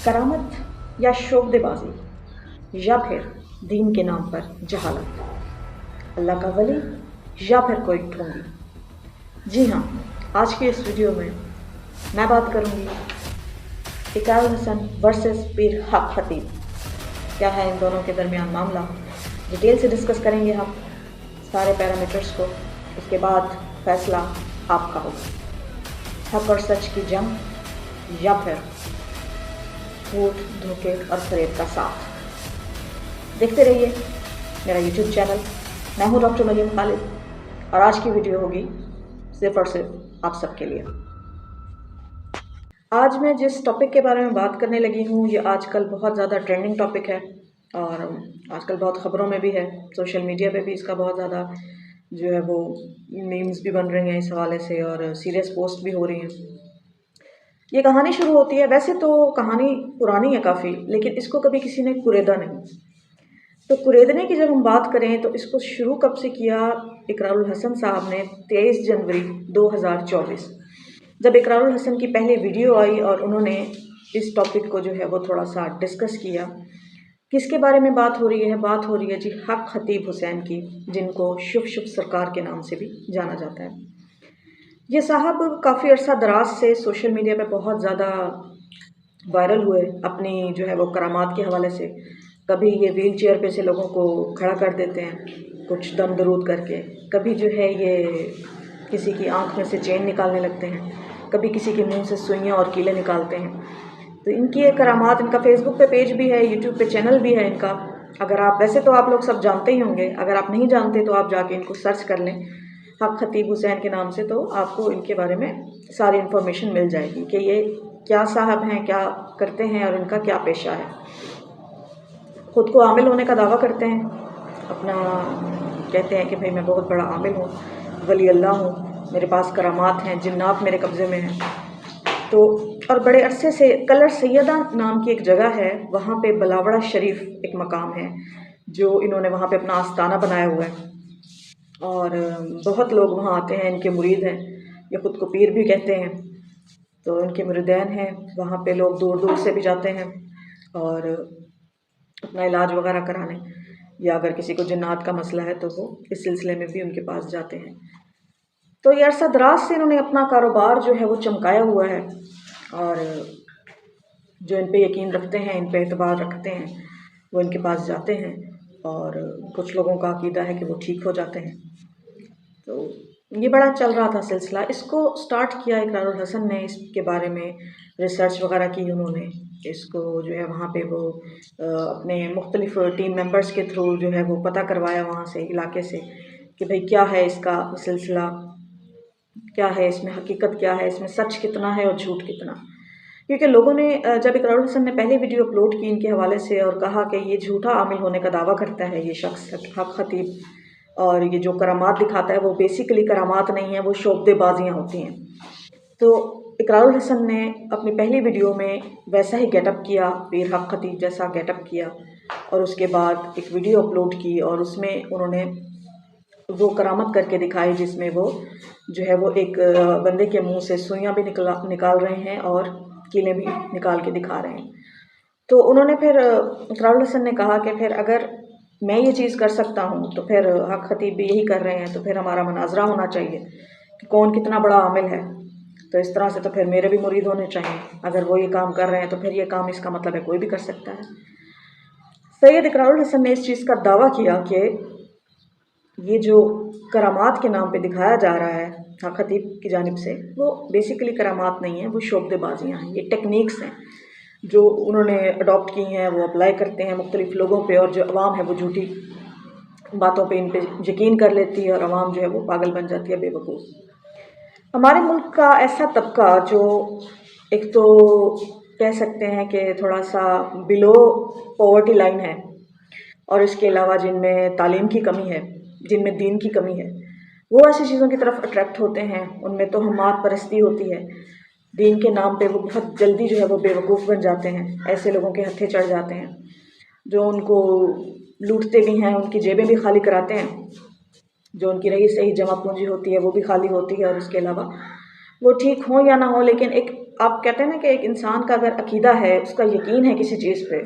करामत या शोबदेबाजी या फिर दीन के नाम पर जहालत, अल्लाह का वली या फिर कोई ढोंगी। जी हाँ, आज के इस वीडियो में मैं बात करूँगी इकरारुल हसन वर्सेस पीर हक खतीब। क्या है इन दोनों के दरमियान मामला, डिटेल से डिस्कस करेंगे हम सारे पैरामीटर्स को। उसके बाद फैसला आपका होगा, हक और सच की जंग या फिर झूठ, धोखे और फरेब का साथ। देखते रहिए मेरा यूट्यूब चैनल। मैं हूँ डॉक्टर मरियम खालिद और आज की वीडियो होगी सिर्फ और सिर्फ आप सबके लिए। आज मैं जिस टॉपिक के बारे में बात करने लगी हूँ ये आजकल बहुत ज़्यादा ट्रेंडिंग टॉपिक है और आजकल बहुत ख़बरों में भी है, सोशल मीडिया पे भी इसका बहुत ज़्यादा जो है वो मीम्स भी बन रही हैं इस हवाले से और सीरियस पोस्ट भी हो रही हैं। ये कहानी शुरू होती है, वैसे तो कहानी पुरानी है काफ़ी, लेकिन इसको कभी किसी ने कुरेदा नहीं। तो कुरेदने की जब हम बात करें तो इसको शुरू कब से किया, इकरारुल हसन साहब ने 23 जनवरी 2024, जब इकरारुल हसन की पहली वीडियो आई और उन्होंने इस टॉपिक को जो है वो थोड़ा सा डिस्कस किया। किसके बारे में बात हो रही है? बात हो रही है जी हक खतीब हुसैन की, जिनको शुभ शुभ सरकार के नाम से भी जाना जाता है। ये साहब काफ़ी अरसा दराज से सोशल मीडिया पे बहुत ज़्यादा वायरल हुए अपनी जो है वो करामात के हवाले से। कभी ये व्हील चेयर पे से लोगों को खड़ा कर देते हैं कुछ दम दरूद करके, कभी जो है ये किसी की आंख में से चैन निकालने लगते हैं, कभी किसी के मुंह से सुइयाँ और कीले निकालते हैं। तो इनकी ये करामात, इनका फेसबुक पे पेज भी है, यूट्यूब पे चैनल भी है इनका। अगर आप, वैसे तो आप लोग सब जानते ही होंगे, अगर आप नहीं जानते तो आप जाके इनको सर्च कर लें हक खतीब हुसैन के नाम से, तो आपको इनके बारे में सारी इन्फॉर्मेशन मिल जाएगी कि ये क्या साहब हैं, क्या करते हैं और इनका क्या पेशा है। ख़ुद को आमिल होने का दावा करते हैं, अपना कहते हैं कि भाई मैं बहुत बड़ा आमिल हूँ, वली अल्लाह हूँ, मेरे पास करामात हैं, जिन्नात मेरे कब्ज़े में हैं। तो और बड़े अरसे से कलर सैयदा नाम की एक जगह है, वहाँ पे बलावड़ा शरीफ एक मकाम है जो इन्होंने वहाँ पे अपना आस्ताना बनाया हुआ है और बहुत लोग वहाँ आते हैं, इनके मुरीद हैं, ये ख़ुद को पीर भी कहते हैं। तो इनके मुरीदैन हैं, वहाँ पे लोग दूर दूर से भी जाते हैं और अपना इलाज वगैरह कराने, या अगर किसी को जिन्नात का मसला है तो वो इस सिलसिले में भी उनके पास जाते हैं। तो ये अरसा दराज से इन्होंने अपना कारोबार जो है वो चमकाया हुआ है और जो इन पे यकीन रखते हैं, इन पे एतबार रखते हैं, वो इनके पास जाते हैं और कुछ लोगों का अकीदा है कि वो ठीक हो जाते हैं। तो ये बड़ा चल रहा था सिलसिला। इसको स्टार्ट किया इकरारुल हसन ने, इसके बारे में रिसर्च वगैरह की उन्होंने, इसको जो है वहाँ पे वो अपने मुख्तलिफ टीम मेंबर्स के थ्रू जो है वो पता करवाया वहाँ से, इलाके से, कि भाई क्या है इसका सिलसिला, क्या है इसमें हकीकत, क्या है इसमें सच कितना है और झूठ कितना। क्योंकि लोगों ने जब इकरारुल हसन ने पहली वीडियो अपलोड की इनके हवाले से और कहा कि ये झूठा आमिल होने का दावा करता है ये शख्स हक खतीब, और ये जो करामात दिखाता है वो बेसिकली करामात नहीं है, वो शोबदेबाजियाँ होती हैं। तो इकरारुल हसन ने अपनी पहली वीडियो में वैसा ही गेटअप किया, पीर हक खतीब जैसा गेटअप किया, और उसके बाद एक वीडियो अपलोड की और उसमें उन्होंने वो करामत करके दिखाई जिसमें वो जो है वो एक बंदे के मुंह से सुइयाँ भी निकाल रहे हैं और कीले भी निकाल के दिखा रहे हैं। तो उन्होंने फिर इकरारुल हसन ने कहा कि फिर अगर मैं ये चीज़ कर सकता हूँ तो फिर हक खतीब भी यही कर रहे हैं, तो फिर हमारा मुनाजरा होना चाहिए कि कौन कितना बड़ा आमिल है। तो इस तरह से तो फिर मेरे भी मुरीद होने चाहिए, अगर वो ये काम कर रहे हैं तो फिर ये काम, इसका मतलब है कोई भी कर सकता है। सैयद इकरारुल हसन ने इस चीज़ का दावा किया कि ये जो करामात के नाम पे दिखाया जा रहा है हक खतीब की जानिब से, वो बेसिकली करामात नहीं है, वो शोबदेबाजियाँ हैं, ये टेक्निक्स हैं जो उन्होंने अडॉप्ट की हैं, वो अप्लाई करते हैं मुख्तलिफ लोगों पे, और जो अवाम है वो झूठी बातों पे इन पे यकीन कर लेती है और अवाम जो है वो पागल बन जाती है, बेवकूफ़। हमारे मुल्क का ऐसा तबका जो एक तो कह सकते हैं कि थोड़ा सा बिलो पॉवर्टी लाइन है, और इसके अलावा जिनमें तालीम की कमी है, जिनमें दीन की कमी है, वो ऐसी चीज़ों की तरफ अट्रैक्ट होते हैं। उनमें तो हमात परस्ती होती है, दीन के नाम पे वो बहुत जल्दी जो है वो बेवकूफ़ बन जाते हैं, ऐसे लोगों के हत्थे चढ़ जाते हैं जो उनको लूटते भी हैं, उनकी जेबें भी खाली कराते हैं, जो उनकी रही सही जमा पूंजी होती है वो भी खाली होती है, और उसके अलावा वो ठीक हो या ना हो, लेकिन एक आप कहते हैं ना कि एक इंसान का अगर अकीदा है, उसका यकीन है किसी चीज़ पे,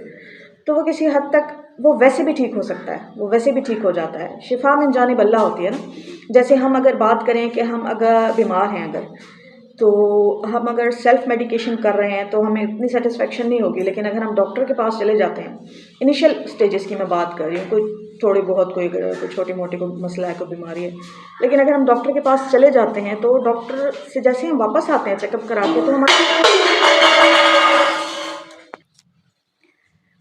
तो वो किसी हद तक वो वैसे भी ठीक हो सकता है, वो वैसे भी ठीक हो जाता है। शिफा मिन जानिब अल्लाह होती है ना। जैसे हम अगर बात करें कि हम अगर बीमार हैं अगर, तो हम अगर सेल्फ मेडिकेशन कर रहे हैं तो हमें इतनी सेटिस्फेक्शन नहीं होगी, लेकिन अगर हम डॉक्टर के पास चले जाते हैं, इनिशियल स्टेजेस की मैं बात कर रही हूँ, कोई थोड़ी बहुत कोई छोटी मोटी कोई मसला है, कोई बीमारी है, लेकिन अगर हम डॉक्टर के पास चले जाते हैं तो डॉक्टर से जैसे हम वापस आते हैं चेकअप करा के,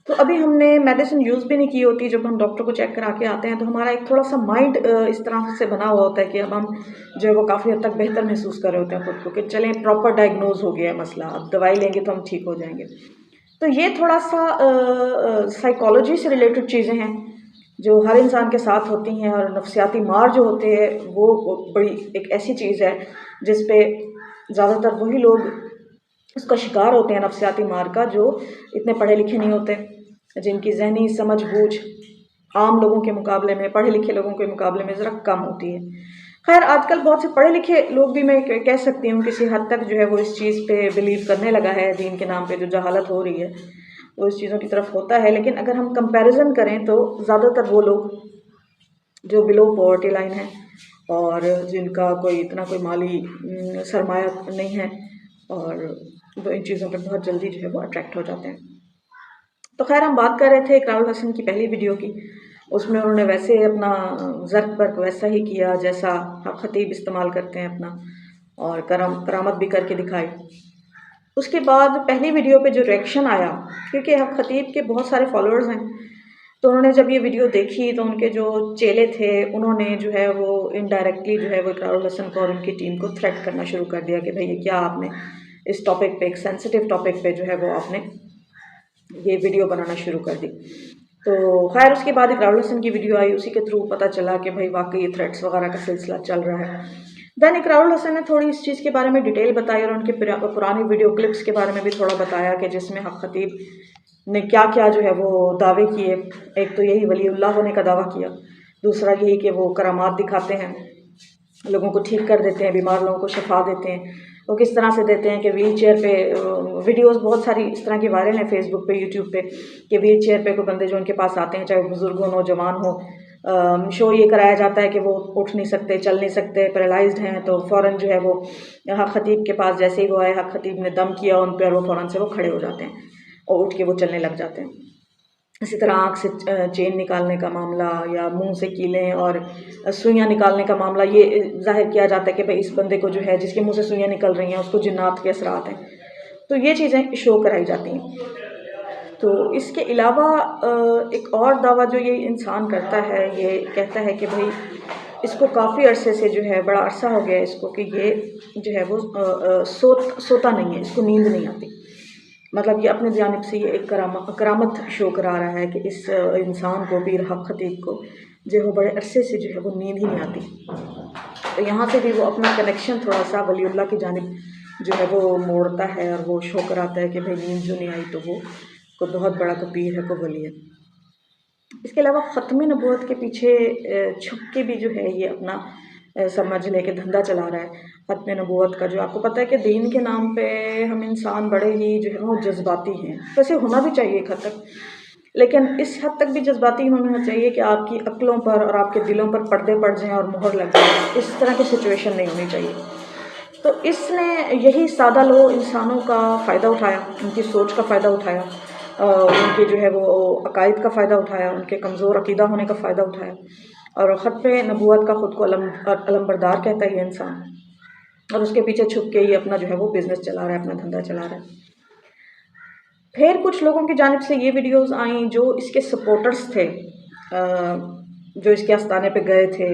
तो अभी हमने मेडिसिन यूज़ भी नहीं की होती, जब हम डॉक्टर को चेक करा के आते हैं तो हमारा एक थोड़ा सा माइंड इस तरह से बना हुआ होता है कि अब हम जो है वो काफ़ी हद तक बेहतर महसूस कर रहे होते हैं खुद को, कि चलें प्रॉपर डायग्नोज हो गया है मसला, अब दवाई लेंगे तो हम ठीक हो जाएंगे। तो ये थोड़ा सा साइकोलॉजी से रिलेटेड चीज़ें हैं जो हर इंसान के साथ होती हैं, और नफ्सियाती मार जो होते हैं वो बड़ी एक ऐसी चीज़ है जिस पे ज़्यादातर वही लोग उसका शिकार होते हैं, नफ्सियाती मार का, जो इतने पढ़े लिखे नहीं होते, जिनकी जहनी समझ बूझ आम लोगों के मुकाबले में, पढ़े लिखे लोगों के मुकाबले में ज़रा कम होती है। खैर आजकल बहुत से पढ़े लिखे लोग भी, मैं कह सकती हूँ किसी हद तक जो है वो इस चीज़ पे बिलीव करने लगा है, दीन के नाम पे जो जहालत हो रही है वो इस चीज़ों की तरफ होता है। लेकिन अगर हम कंपैरिजन करें तो ज़्यादातर वो लोग जो बिलो पॉवर्टी लाइन है और जिनका कोई इतना कोई माली सरमाया नहीं है, और वो इन चीज़ों पर बहुत जल्दी जो है वो अट्रैक्ट हो जाते हैं। तो खैर हम बात कर रहे थे इकरारुल हसन की पहली वीडियो की, उसमें उन्होंने वैसे अपना ज़र्क वर्क वैसा ही किया जैसा हक खतीब इस्तेमाल करते हैं अपना, और करामत भी करके दिखाई। उसके बाद पहली वीडियो पे जो रिएक्शन आया, क्योंकि हक खतीब के बहुत सारे फॉलोअर्स हैं, तो उन्होंने जब ये वीडियो देखी तो उनके जो चेले थे उन्होंने जो है वो इनडायरेक्टली जो है वो इकरारुल हसन को और उनकी टीम को थ्रेट करना शुरू कर दिया कि भाई ये क्या आपने इस टॉपिक पे, एक सेंसिटिव टॉपिक पे जो है वो आपने ये वीडियो बनाना शुरू कर दी। तो खैर उसके बाद इकरारुल हसन की वीडियो आई, उसी के थ्रू पता चला कि भाई वाकई ये थ्रेट्स वगैरह का सिलसिला चल रहा है। दैन इकरारुल हसन ने थोड़ी इस चीज़ के बारे में डिटेल बताई और उनके पुरानी वीडियो क्लिप्स के बारे में भी थोड़ा बताया कि जिसमें हक खतीब ने क्या क्या जो है वो दावे किए। एक तो यही वलीउल्लाह होने का दावा किया, दूसरा यही कि वो करामात दिखाते हैं, लोगों को ठीक कर देते हैं, बीमार लोगों को शफा देते हैं। वो किस तरह से देते हैं कि व्हील चेयर पे, वीडियोस बहुत सारी इस तरह की वायरल हैं फेसबुक पे, यूट्यूब पे, कि व्हील चेयर पे कोई बंदे जो उनके पास आते हैं, चाहे बुजुर्ग हो नौजवान हो, शो ये कराया जाता है कि वो उठ नहीं सकते, चल नहीं सकते, पैरालाइज्ड हैं, तो फ़ौरन जो है वो हक खतीब के पास जैसे ही वो आए, हक खतीब ने दम किया उन पर, वो फ़ौरन से वो खड़े हो जाते हैं और उठ के वो चलने लग जाते हैं। इसी तरह आँख से चेन निकालने का मामला, या मुंह से कीलें और सुइयाँ निकालने का मामला, ये ज़ाहिर किया जाता है कि भाई इस बंदे को जो है, जिसके मुंह से सुइयाँ निकल रही हैं, उसको जिन्नात के असरात हैं। तो ये चीज़ें शो कराई जाती हैं। तो इसके अलावा एक और दावा जो ये इंसान करता है, ये कहता है कि भाई इसको काफ़ी अरसे से जो है, बड़ा अरसा हो गया है इसको, कि ये जो है वो सोता नहीं है, इसको नींद नहीं आती। मतलब ये अपने जानिब से ये एक करामत शो करा रहा है कि इस इंसान को, पीर हक खतीब को जो है बड़े अरसे से जो है वो नींद ही नहीं आती। तो यहाँ से भी वो अपना कनेक्शन थोड़ा सा वलीउल्लाह की जानिब जो है वो मोड़ता है, और वो शो कराता है कि भाई नींद जो नहीं आई तो वो कोई बहुत बड़ा को पीर है, को वली है। इसके अलावा ख़त्म नबूवत के पीछे छुप के भी जो है ये अपना समझने के धंधा चला रहा है ख़त्म नबूवत का। जो आपको पता है कि दीन के नाम पे हम इंसान बड़े ही जो है वो जज्बाती हैं, वैसे होना भी चाहिए एक हद तक, लेकिन इस हद तक भी जज्बाती होना चाहिए कि आपकी अक्लों पर और आपके दिलों पर पर्दे पड़ जाएं और मोहर लग जाए। इस तरह की सिचुएशन नहीं होनी चाहिए। तो इसने यही सादा लो इंसानों का फ़ायदा उठाया, उनकी सोच का फ़ायदा उठाया, उनके जो है वो अकायद का फ़ायदा उठाया, उनके कमज़ोर अकीदा होने का फ़ायदा उठाया, और ख़त्म नबूवत का ख़ुद को अलमबरदार कहता है ये इंसान, और उसके पीछे छुप के ही अपना जो है वो बिज़नेस चला रहा है, अपना धंधा चला रहा है। फिर कुछ लोगों की जानिब से ये वीडियोस आई जो इसके सपोर्टर्स थे, जो इसके आस्थाने पे गए थे,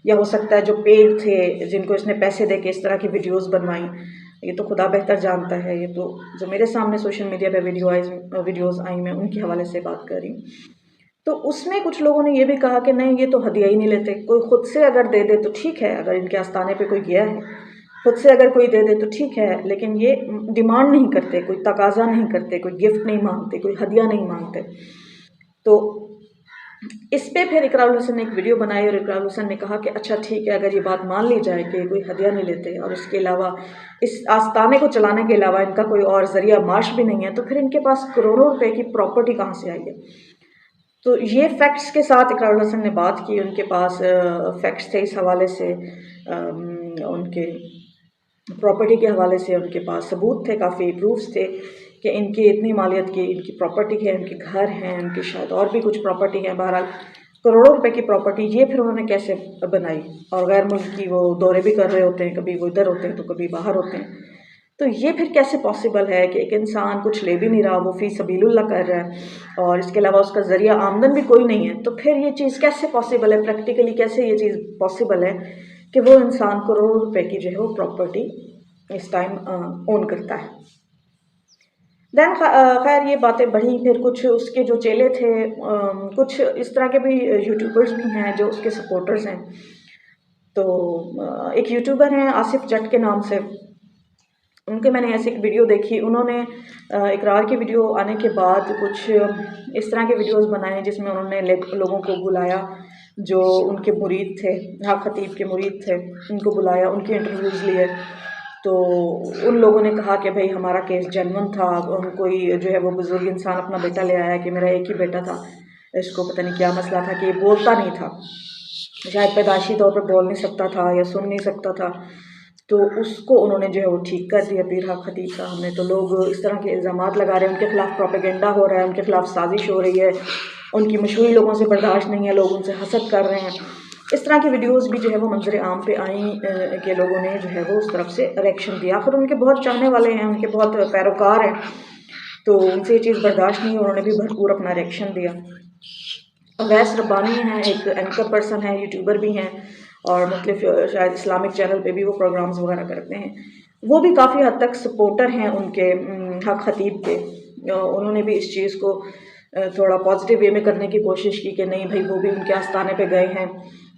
या हो सकता है जो पेड थे, जिनको इसने पैसे दे के इस तरह की वीडियोस बनवाई। ये तो खुदा बेहतर जानता है, ये तो जो मेरे सामने सोशल मीडिया पे वीडियोस आई, मैं उनके हवाले से बात कर रही हूँ। तो उसमें कुछ लोगों ने ये भी कहा कि नहीं, ये तो हदिया ही नहीं लेते, कोई ख़ुद से अगर दे दे तो ठीक है, अगर इनके आस्थाने पे कोई गया है, खुद से अगर कोई दे दे तो ठीक है, लेकिन ये डिमांड नहीं करते, कोई तकाजा नहीं करते, कोई गिफ्ट नहीं मांगते, कोई हदिया नहीं मांगते। तो इस पे फिर इकरारुल हसन ने एक वीडियो बनाई और इकरारुल हसन ने कहा कि अच्छा ठीक है, अगर ये बात मान ली जाए कि कोई हदिया नहीं लेते और इसके अलावा इस आस्थाने को चलाने के अलावा इनका कोई और ज़रिया माश भी नहीं है, तो फिर इनके पास करोड़ों रुपए की प्रॉपर्टी कहाँ से आई है। तो ये फैक्ट्स के साथ इकरारुल हसन ने बात की, उनके पास फैक्ट्स थे इस हवाले से, उनके प्रॉपर्टी के हवाले से उनके पास सबूत थे, काफ़ी प्रूफ्स थे कि इनकी इतनी मालियत की इनकी प्रॉपर्टी है, इनके घर हैं, उनकी शायद और भी कुछ प्रॉपर्टी है, बहरहाल करोड़ों रुपए की प्रॉपर्टी। ये फिर उन्होंने कैसे बनाई, और गैर मुल्की वो दौरे भी कर रहे होते हैं, कभी वो इधर होते हैं तो कभी बाहर होते हैं। तो ये फिर कैसे पॉसिबल है कि एक इंसान कुछ ले भी नहीं रहा, वो फ़ी सबीलुल्लाह कर रहा है और इसके अलावा उसका ज़रिया आमदन भी कोई नहीं है। तो फिर ये चीज़ कैसे पॉसिबल है, प्रैक्टिकली कैसे ये चीज़ पॉसिबल है कि वो इंसान करोड़ों रुपए की जो है वो प्रॉपर्टी इस टाइम ओन करता है। दैन खैर ये बातें बढ़ी, फिर कुछ उसके जो चेले थे, कुछ इस तरह के भी यूट्यूबर्स भी हैं जो उसके सपोर्टर्स हैं। तो एक यूट्यूबर हैं आसिफ जट के नाम से, उनके मैंने ऐसी एक वीडियो देखी, उन्होंने इकरार की वीडियो आने के बाद कुछ इस तरह के वीडियोस बनाए जिसमें उन्होंने लोगों को बुलाया जो उनके मुरीद थे, हक खतीब के मुरीद थे, उनको बुलाया, उनके इंटरव्यूज़ लिए। तो उन लोगों ने कहा कि भाई हमारा केस जेन्युइन था, कोई जो है वो बुज़ुर्ग इंसान अपना बेटा ले आया कि मेरा एक ही बेटा था, इसको पता नहीं क्या मसला था कि ये बोलता नहीं था, शायद पैदाशी तौर पर बोल नहीं सकता था या सुन नहीं सकता था। तो उसको उन्होंने जो है वो ठीक कर दिया पीर हक खतीब साहब ने। तो लोग इस तरह के इल्ज़ामात लगा रहे हैं, उनके खिलाफ प्रोपेगेंडा हो रहा है, उनके खिलाफ साजिश हो रही है, उनकी मशहूरी लोगों से बर्दाश्त नहीं है, लोग उनसे हसद कर रहे हैं। इस तरह की वीडियोस भी जो है वो मंजर आम पे आई कि लोगों ने जो है वो उस तरफ से रिएक्शन दिया। आखिर उनके बहुत चाहने वाले हैं, उनके बहुत पैरोकार हैं, तो उनसे ये चीज़ बर्दाश्त नहीं, उन्होंने भी भरपूर अपना रिएक्शन दिया। अवैस रब्बानी हैं, एक एंकर पर्सन है, यूट्यूबर भी हैं और मुख्तलिफ शायद इस्लामिक चैनल पे भी वो प्रोग्राम्स वगैरह करते हैं। वो भी काफ़ी हद तक सपोर्टर हैं उनके हक खतीब के। उन्होंने भी इस चीज़ को थोड़ा पॉजिटिव वे में करने की कोशिश की कि नहीं भाई, वो भी उनके आस्थाने पे गए हैं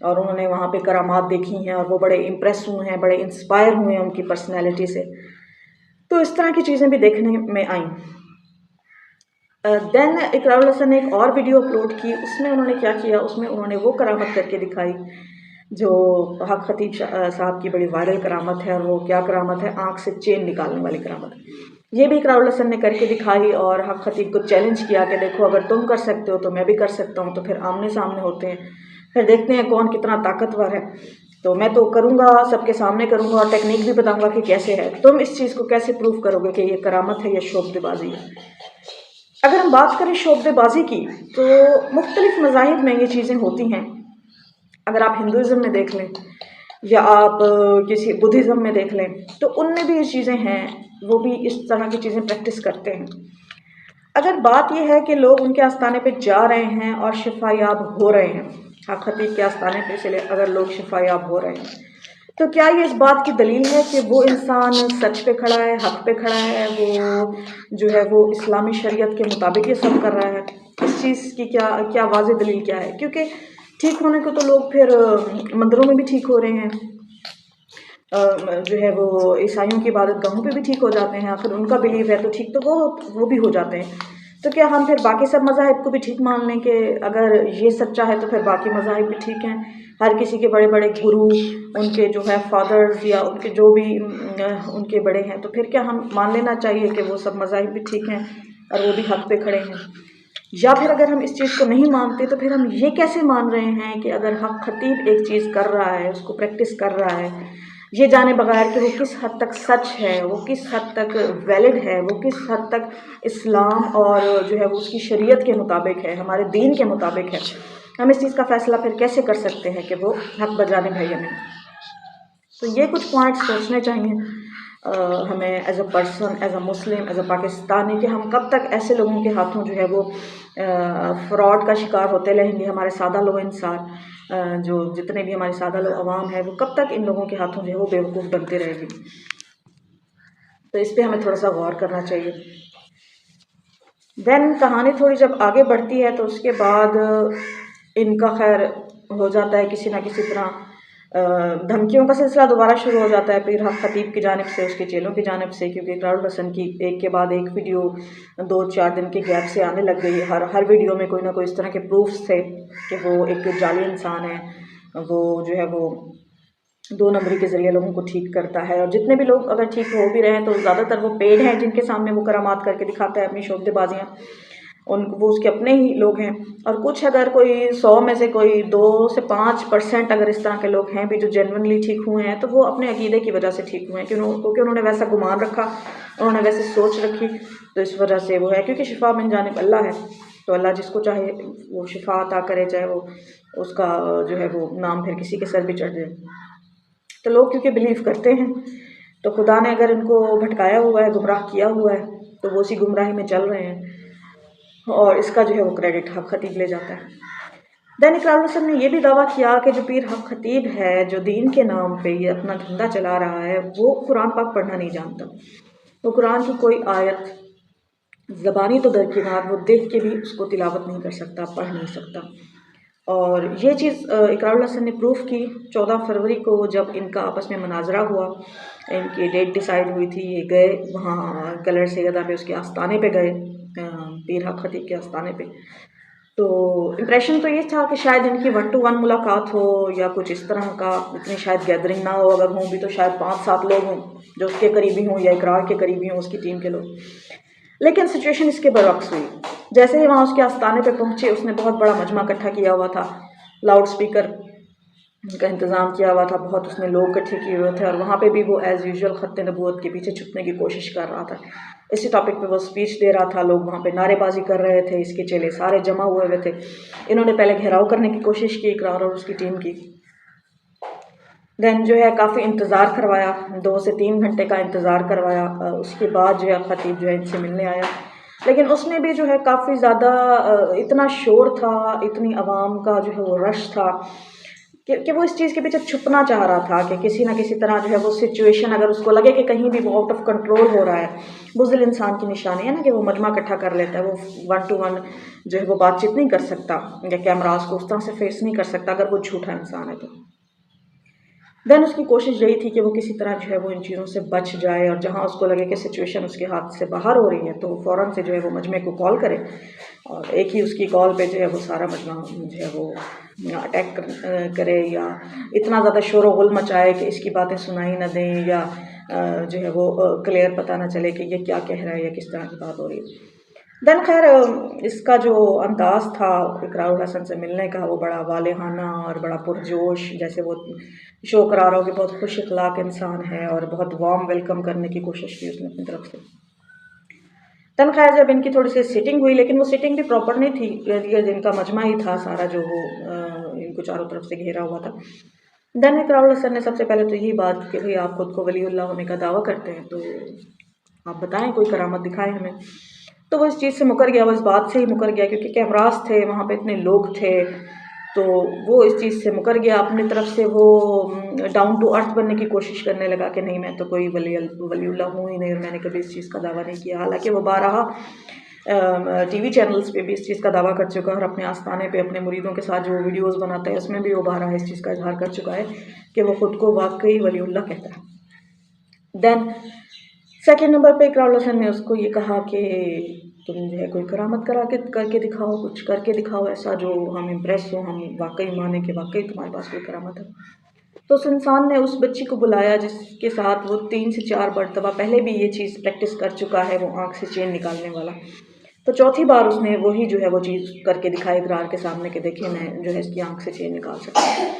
और उन्होंने वहाँ पे करामात देखी हैं और वो बड़े इम्प्रेस हुए हैं, बड़े इंस्पायर हुए हैं उनकी पर्सनैलिटी से। तो इस तरह की चीज़ें भी देखने में आई। देन इकरारुल हसन ने एक और वीडियो अपलोड की, उसमें उन्होंने क्या किया, उसमें उन्होंने वो करामत करके दिखाई जो हक खतीब साहब की बड़ी वायरल करामत है। और वो क्या करामत है, आँख से चेन निकालने वाली करामत। ये भी इकरारुल हसन ने करके दिखाई और हक खतीब को चैलेंज किया कि देखो अगर तुम कर सकते हो तो मैं भी कर सकता हूँ। तो फिर आमने सामने होते हैं, फिर देखते हैं कौन कितना ताकतवर है। तो मैं तो करूँगा, सबके सामने करूँगा और टेक्निक भी बताऊँगा कि कैसे है। तुम इस चीज़ को कैसे प्रूव करोगे कि ये करामत है या शोबदेबाजी है। अगर हम बात करें शोबदेबाजी की, तो मुख्तलिफ मज़ाहिब में ये चीज़ें होती हैं। अगर आप हिंदुज़म में देख लें या आप किसी बुद्धिज़्म में देख लें, तो उनमें भी ये चीज़ें हैं, वो भी इस तरह की चीज़ें प्रैक्टिस करते हैं। अगर बात यह है कि लोग उनके आस्थाने पे जा रहे हैं और शिफायाब हो रहे हैं, हक खतीब के आस्थाने पे से अगर लोग शिफायाब हो रहे हैं, तो क्या ये इस बात की दलील है कि वो इंसान सच पे खड़ा है, हक पे खड़ा है, वो जो है वो इस्लामी शरीयत के मुताबिक ये सब कर रहा है? इस चीज़ की क्या क्या वाज़ेह दलील क्या है? क्योंकि ठीक होने को तो लोग फिर मंदिरों में भी ठीक हो रहे हैं, जो है वो ईसाइयों की इबादत गाहों पे भी ठीक हो जाते हैं। आखिर उनका बिलीव है तो ठीक, तो वो भी हो जाते हैं। तो क्या हम फिर बाकी सब मज़ाहिब को भी ठीक मान लें कि अगर ये सच्चा है तो फिर बाकी मज़ाहिब भी ठीक हैं? हर किसी के बड़े बड़े गुरु, उनके जो है फादर्स या उनके जो भी उनके बड़े हैं, तो फिर क्या हम मान लेना चाहिए कि वो सब मज़ाहिब भी ठीक हैं और वो भी हक पे खड़े हैं? या फिर अगर हम इस चीज़ को नहीं मानते तो फिर हम ये कैसे मान रहे हैं कि अगर हक खतीब एक चीज़ कर रहा है, उसको प्रैक्टिस कर रहा है, ये जाने बगैर कि वो किस हद तक सच है, वो किस हद तक वैलिड है, वो किस हद तक इस्लाम और जो है वो उसकी शरीयत के मुताबिक है, हमारे दीन के मुताबिक है, हम इस चीज़ का फ़ैसला फिर कैसे कर सकते हैं कि वो हक बजाने है या नहीं? तो ये कुछ पॉइंट्स सोचने चाहिए हमें as a person, as a Muslim, as a Pakistani, कि हम कब तक ऐसे लोगों के हाथों जो है वो फ्रॉड का शिकार होते रहेंगे। हमारे सादा लोग इंसान, जो जितने भी हमारे सादा लोग अवाम है, वो कब तक इन लोगों के हाथों जो है वो बेवकूफ़ बनते रहेंगे। तो इस पर हमें थोड़ा सा गौर करना चाहिए। देन कहानी थोड़ी जब आगे बढ़ती है तो उसके बाद इनका खैर हो जाता है किसी ना किसी तरह धमकियों का सिलसिला दोबारा शुरू हो जाता है पीर हक खतीब की जानिब से, उसके चेलों की जानिब से, क्योंकि इकरारुल हसन की एक के बाद एक वीडियो 2-4 दिन के गैप से आने लग गई। हर वीडियो में कोई ना कोई इस तरह के प्रूफ्स थे कि वो एक जाली इंसान है, वो जो है वो 2 नंबरी के ज़रिए लोगों को ठीक करता है। और जितने भी लोग अगर ठीक हो भी रहे हैं तो ज़्यादातर वो पेड हैं जिनके सामने वो करामात करके दिखाता है अपनी शोबदेबाजियाँ, वो उसके अपने ही लोग हैं। और कुछ अगर कोई 100 में से कोई 2 से 5% अगर इस तरह के लोग हैं भी जो जेन्युइनली ठीक हुए हैं, तो वो अपने अकीदे की वजह से ठीक हुए हैं, क्योंकि उन्होंने वैसा गुमान रखा, उन्होंने वैसे सोच रखी, तो इस वजह से वो है। क्योंकि शिफा मिन जानिब अल्लाह है, तो अल्लाह जिसको चाहे वो शिफा अता करे, चाहे वो उसका जो है वो नाम फिर किसी के सर भी चढ़ जाए। तो लोग क्योंकि बिलीव करते हैं, तो खुदा ने अगर इनको भटकाया हुआ है, गुमराह किया हुआ है, तो वो उसी गुमराही में चल रहे हैं, और इसका जो है वो क्रेडिट हक खतीब ले जाता है। दैन इकरारुल हसन ने यह भी दावा किया कि जो पीर हक खतीब है, जो दीन के नाम पे ये अपना धंधा चला रहा है, वो कुरान पाक पढ़ना नहीं जानता। वो कुरान की कोई आयत ज़बानी तो दरकिनार, वो देख के भी उसको तिलावत नहीं कर सकता, पढ़ नहीं सकता। और ये चीज़ इकरारुल हसन ने प्रूफ की 14 फरवरी को, जब इनका आपस में मनाजरा हुआ, इनकी डेट डिसाइड हुई थी। ये गए वहाँ कलर सैयदा पे, उसके आस्थाने पे गए, पीर हक खतीब के आस्थाने पे। तो इम्प्रेशन तो ये था कि शायद इनकी 1 to 1 मुलाकात हो या कुछ इस तरह का, इतनी शायद गैदरिंग ना हो, अगर हों भी तो शायद 5-7 लोग हों जो उसके करीबी हों या इकरार के करीबी हों, उसकी टीम के लोग। लेकिन सिचुएशन इसके बरअक्स हुई। जैसे ही वहाँ उसके आस्थाने पे पहुँचे, उसने बहुत बड़ा मजमा इकट्ठा किया हुआ था, लाउड स्पीकर का इंतज़ाम किया हुआ था, बहुत उसने लोग इकट्ठे किए हुए थे, और वहाँ पे भी वो एज़ यूजुअल ख़त्ते नबूवत के पीछे छुपने की कोशिश कर रहा था। इसी टॉपिक पे वो स्पीच दे रहा था, लोग वहाँ पे नारेबाजी कर रहे थे, इसके चेले सारे जमा हुए हुए थे। इन्होंने पहले घेराव करने की कोशिश की, इकरार और उसकी टीम की। देन जो है काफ़ी इंतज़ार करवाया, 2 से 3 घंटे का इंतज़ार करवाया। उसके बाद जो है खतीब जो है इनसे मिलने आया, लेकिन उसमें भी जो है काफ़ी ज़्यादा इतना शोर था, इतनी आवाम का जो है वो रश था कि वो इस चीज़ के पीछे छुपना चाह रहा था कि किसी ना किसी तरह जो है वो सिचुएशन, अगर उसको लगे कि कहीं भी वो आउट ऑफ कंट्रोल हो रहा है। बुज़दिल इंसान की निशानी है ना कि वो मजमा इकट्ठा कर लेता है, वो 1 to 1 जो है वो बातचीत नहीं कर सकता या कैमरास को उस तरह से फेस नहीं कर सकता अगर वो झूठा इंसान है तो। देन उसकी कोशिश यही थी कि वो किसी तरह जो है वो इन चीज़ों से बच जाए, और जहाँ उसको लगे कि सिचुएशन उसके हाथ से बाहर हो रही है, तो फ़ौरन से जो है वो मजमे को कॉल करे, और एक ही उसकी कॉल पे जो है वो सारा मजमा जो है वो अटैक करे, या इतना ज़्यादा शोर व गुल मचाए कि इसकी बातें सुनाई ना दें, या जो है वो क्लियर पता ना चले कि ये क्या कह रहा है या किस तरह की बात हो रही है। देन खैर इसका जो अंदाज़ था इकरारुल हसन से मिलने का, वो बड़ा वालेहाना और बड़ा पुरजोश, जैसे वो शो करा रहा हो कि बहुत खुश अखलाक इंसान है, और बहुत वार्म वेलकम करने की कोशिश की उसने अपनी तरफ से। देन खैर जब इनकी थोड़ी सी सिटिंग हुई, लेकिन वो सिटिंग भी प्रॉपर नहीं थी, ये जिनका मजमा ही था सारा जो वो इनको चारों तरफ से घेरा हुआ था। देन इकरारुल हसन ने सबसे पहले तो यही बात कि भाई आप खुद को वलीउल्लाह होने का दावा करते हैं, तो आप बताएं, कोई करामत दिखाएं हमें। तो वो इस चीज़ से मुकर गया, वो इस बात से ही मुकर गया, क्योंकि कैमरास थे वहाँ पे, इतने लोग थे, तो वो इस चीज़ से मुकर गया। अपनी तरफ से वो डाउन टू अर्थ बनने की कोशिश करने लगा कि नहीं, मैं तो कोई वलीउल्लाह हूँ ही नहीं, और मैंने कभी इस चीज़ का दावा नहीं किया। हालांकि वो बारहा टीवी चैनल्स पे भी इस चीज़ का दावा कर चुका है, और अपने आस्थाने पे अपने मुरीदों के साथ जो वीडियोस बनाता है उसमें भी वो बारहा इस चीज़ का इजहार कर चुका है कि वो खुद को वाकई वलीउल्लाह कहता है। देन सेकेंड नंबर पे इकरारुल हसन ने उसको ये कहा कि तुम जो है कोई करामत करके दिखाओ, कुछ करके दिखाओ ऐसा जो हम इम्प्रेस हो, हम वाकई माने कि वाकई तुम्हारे पास कोई करामत है। तो उस इंसान ने उस बच्ची को बुलाया जिसके साथ वो 3 से 4 मरतबा पहले भी ये चीज़ प्रैक्टिस कर चुका है, वो आँख से चेन निकालने वाला। तो चौथी बार उसने वही जो है वो चीज़ करके दिखाई इकरार के सामने कि देखिए मैं जो है इसकी आँख से चेन निकाल सकती हूँ।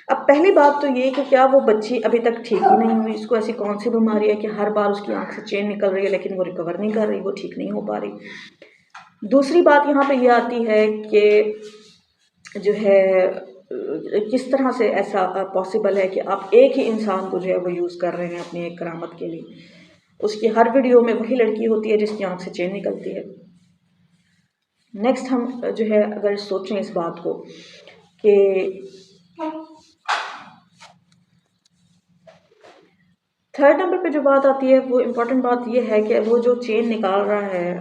अब पहली बात तो ये कि क्या वो बच्ची अभी तक ठीक ही नहीं हुई, इसको ऐसी कौन सी बीमारी है कि हर बार उसकी आँख से चेन निकल रही है लेकिन वो रिकवर नहीं कर रही, वो ठीक नहीं हो पा रही। दूसरी बात यहाँ पे ये आती है कि जो है किस तरह से ऐसा पॉसिबल है कि आप एक ही इंसान को जो है वो यूज़ कर रहे हैं अपनी एक करामत के लिए। उसकी हर वीडियो में वही लड़की होती है जिसकी आँख से चेन निकलती है। नेक्स्ट हम जो है अगर सोचें इस बात को कि थर्ड नंबर पे जो बात आती है वो इम्पॉर्टेंट बात ये है कि वो जो चेन निकाल रहा है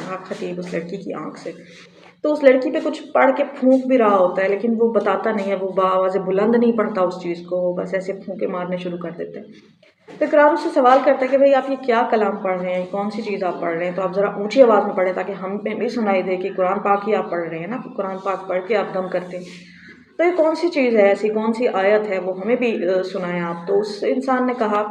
हक खतीब उस लड़की की आँख से, तो उस लड़की पे कुछ पढ़ के फूंक भी रहा होता है, लेकिन वो बताता नहीं है, वो आवाज़ बुलंद नहीं पढ़ता उस चीज़ को, बस ऐसे फूंके मारने शुरू कर देते हैं। तो इकरार उससे सवाल करता है कि भाई आप ये क्या कलाम पढ़ रहे हैं, कौन सी चीज़ आप पढ़ रहे हैं, तो आप ज़रा ऊंची आवाज़ में पढ़ें ताकि हम पे भी सुनाई दे कि कुरान पाक ही आप पढ़ रहे हैं ना, कुरान पाक पढ़ के आप दम करते हैं। तो ये कौन सी चीज़ है ऐसी, कौन सी आयत है, वो हमें भी सुनाएं आप। तो उस इंसान ने कहा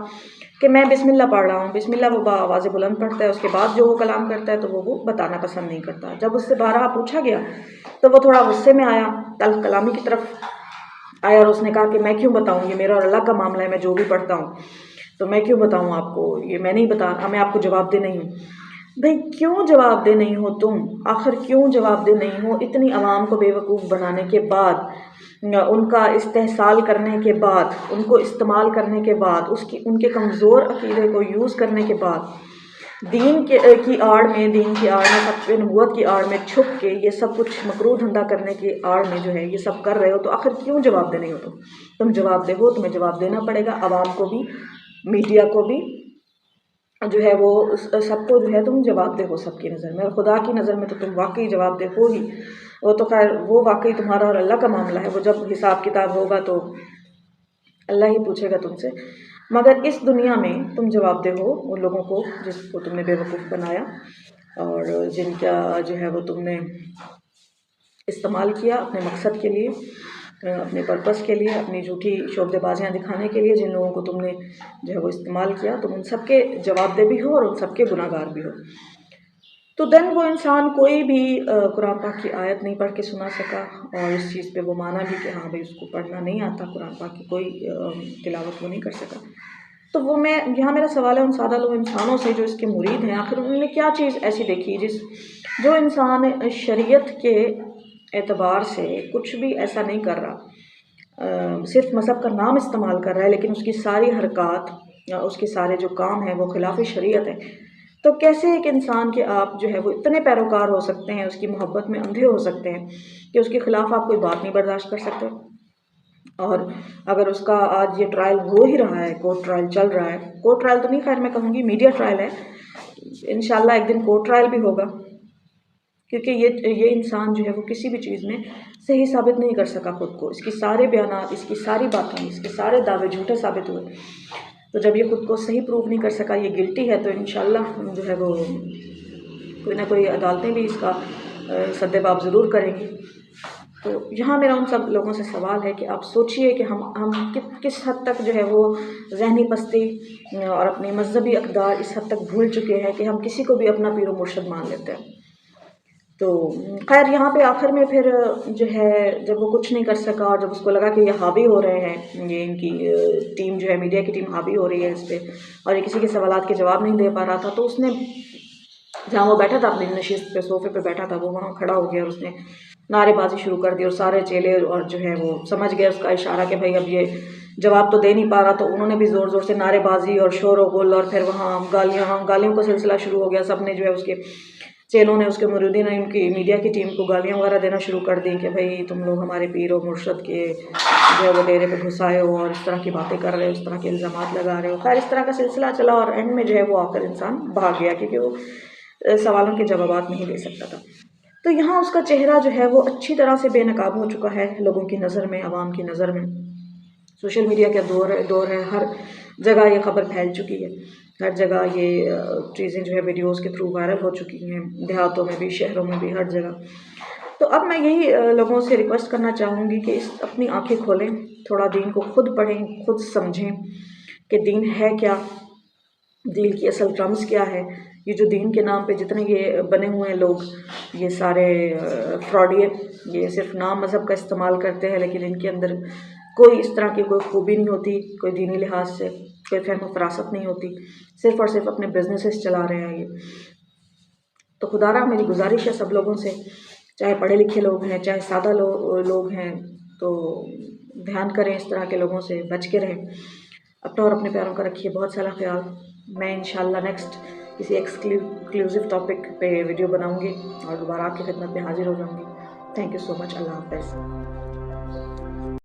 कि मैं बिस्मिल्लाह पढ़ रहा हूँ। बिस्मिल्लाह वो आवाज़ बुलंद पढ़ता है, उसके बाद जो वो कलाम करता है तो वो बताना पसंद नहीं करता। जब उससे बारहा पूछा गया तो वो थोड़ा गुस्से में आया, तल्ख कलामी की तरफ आया और उसने कहा कि मैं क्यों बताऊँ, ये मेरा और अल्लाह का मामला है, मैं जो भी पढ़ता हूँ तो मैं क्यों बताऊँ आपको, ये मैं नहीं बता, मैं आपको जवाब दे नहीं हूँ। भाई क्यों जवाब दे नहीं हो तुम, आखिर क्यों जवाब दे नहीं हो? इतनी आवाम को बेवकूफ़ बनाने के बाद, उनका इस्तेहसाल करने के बाद, उनको इस्तेमाल करने के बाद, उसकी उनके कमज़ोर अक़ीदे को यूज़ करने के बाद, दीन की आड़ में, दीन की आड़ में, सच्चे नबूवत की आड़ में छुप के ये सब कुछ मकरूह धंधा करने की आड़ में जो है ये सब कर रहे हो, तो आखिर क्यों जवाब दे नहीं हो तुम जवाब दे हो, तुम्हें जवाब देना पड़ेगा, आवाम को भी, मीडिया को भी जो है वो सबको जो है तुम जवाबदेह हो सबकी नज़र में, और खुदा की नज़र में तो तुम वाकई जवाबदेह हो ही। वो तो खैर वो वाकई तुम्हारा और अल्लाह का मामला है, वो जब हिसाब किताब होगा तो अल्लाह ही पूछेगा तुमसे। मगर इस दुनिया में तुम जवाबदेह हो उन लोगों को जिसको तुमने बेवकूफ़ बनाया और जिनका जो है वो तुमने इस्तेमाल किया अपने मकसद के लिए, अपने पर्पस के लिए, अपनी झूठी शोबदेबाजियाँ दिखाने के लिए। जिन लोगों को तुमने जो है वो इस्तेमाल किया, तुम उन सब के जवाबदेह भी हो और उन सब के गुनाहगार भी हो। तो देन वो इंसान कोई भी कुरान पाक की आयत नहीं पढ़ के सुना सका, और इस चीज़ पे वो माना भी कि हाँ भाई उसको पढ़ना नहीं आता, कुरान पाक की कोई तिलावत वो नहीं कर सका। तो वो मैं यहाँ मेरा सवाल है उन सादा लोग इंसानों से जो इसके मुरीद हैं, आखिर उन्होंने क्या चीज़ ऐसी देखी जो इंसान शरीयत के एतबार से कुछ भी ऐसा नहीं कर रहा, सिर्फ मज़हब का नाम इस्तेमाल कर रहा है, लेकिन उसकी सारी हरकत, उसके सारे जो काम हैं वो खिलाफ शरीयत है। तो कैसे एक इंसान के आप जो है वो इतने पैरोकार हो सकते हैं, उसकी मोहब्बत में अंधे हो सकते हैं कि उसके ख़िलाफ़ आप कोई बात नहीं बर्दाश्त कर सकते? और अगर उसका आज ये ट्रायल हो ही रहा है, कोर्ट ट्रायल चल रहा है, कोर्ट ट्रायल तो नहीं, खैर मैं कहूँगी मीडिया ट्रायल है, इंशाल्लाह एक दिन कोर्ट ट्रायल भी होगा, क्योंकि ये इंसान जो है वो किसी भी चीज़ में सही साबित नहीं कर सका खुद को। इसकी सारे बयानात, इसकी सारी बातें, इसके सारे दावे झूठे साबित हुए। तो जब ये खुद को सही प्रूव नहीं कर सका, ये गिल्टी है, तो इंशाल्लाह जो है वो कोई ना कोई अदालतें भी इसका सद्देबाब ज़रूर करेंगी। तो यहाँ मेरा उन सब लोगों से सवाल है कि आप सोचिए कि हम किस हद तक जो है वो ज़हनी पस्ती और अपनी मजहबी अक़दार इस हद तक भूल चुके हैं कि हम किसी को भी अपना पीर व मुर्शिद मान लेते हैं। तो खैर यहाँ पे आखिर में फिर जो है जब वो कुछ नहीं कर सका और जब उसको लगा कि ये हावी हो रहे हैं, ये इनकी टीम जो है, मीडिया की टीम हावी हो रही है इस पर और ये किसी के सवालात के जवाब नहीं दे पा रहा था, तो उसने जहाँ वो बैठा था अपनी नशिस्त पे, सोफे पे बैठा था, वो वहाँ खड़ा हो गया और उसने नारेबाजी शुरू कर दी। और सारे चेले और जो है वो समझ गए उसका इशारा कि भाई अब ये जवाब तो दे नहीं पा रहा, तो उन्होंने भी ज़ोर ज़ोर से नारेबाजी और शोर व गुल और फिर वहाँ गालियों का सिलसिला शुरू हो गया। सब ने जो है उसके चेलों ने, उसके मुरीदीन ने उनकी मीडिया की टीम को गालियाँ वगैरह देना शुरू कर दी कि भाई तुम लोग हमारे पीर और मुर्शद के जो है वो डेरे पे घुस आए हो और इस तरह की बातें कर रहे हो, इस तरह के इल्ज़ामात लगा रहे हो। खैर इस तरह का सिलसिला चला और एंड में जो है वो आकर इंसान भाग गया, क्योंकि वो सवालों के जवाब नहीं दे सकता था। तो यहाँ उसका चेहरा जो है वो अच्छी तरह से बेनकाब हो चुका है लोगों की नज़र में, आवाम की नज़र में। सोशल मीडिया का दौर है, हर जगह ये खबर फैल चुकी है, हर जगह ये चीज़ें जो है वीडियोस के थ्रू वायरल हो चुकी हैं, देहातों में भी, शहरों में भी, हर जगह। तो अब मैं यही लोगों से रिक्वेस्ट करना चाहूँगी कि अपनी आंखें खोलें, थोड़ा दीन को खुद पढ़ें, खुद समझें कि दीन है क्या, दीन की असल टर्म्स क्या है। ये जो दीन के नाम पे जितने ये बने हुए हैं लोग, ये सारे फ्रॉडी, ये सिर्फ नाम मज़हब का इस्तेमाल करते हैं, लेकिन इनके अंदर कोई इस तरह की कोई खूबी नहीं होती, कोई दीनी लिहाज से कोई फहम फरासत नहीं होती, सिर्फ़ और सिर्फ अपने बिजनेसेस चला रहे हैं ये। तो खुदारा मेरी गुजारिश है सब लोगों से, चाहे पढ़े लिखे लोग हैं, चाहे सादा लोग हैं, तो ध्यान करें, इस तरह के लोगों से बच के रहें, अपना और अपने प्यारों का रखिए बहुत सारा ख्याल। मैं इंशाल्लाह नेक्स्ट किसी एक्सक्लूसिव टॉपिक पे वीडियो बनाऊंगी और दोबारा आपकी खिदमत में हाजिर हो जाऊंगी। Thank you so much. Allah हाफ़िज़।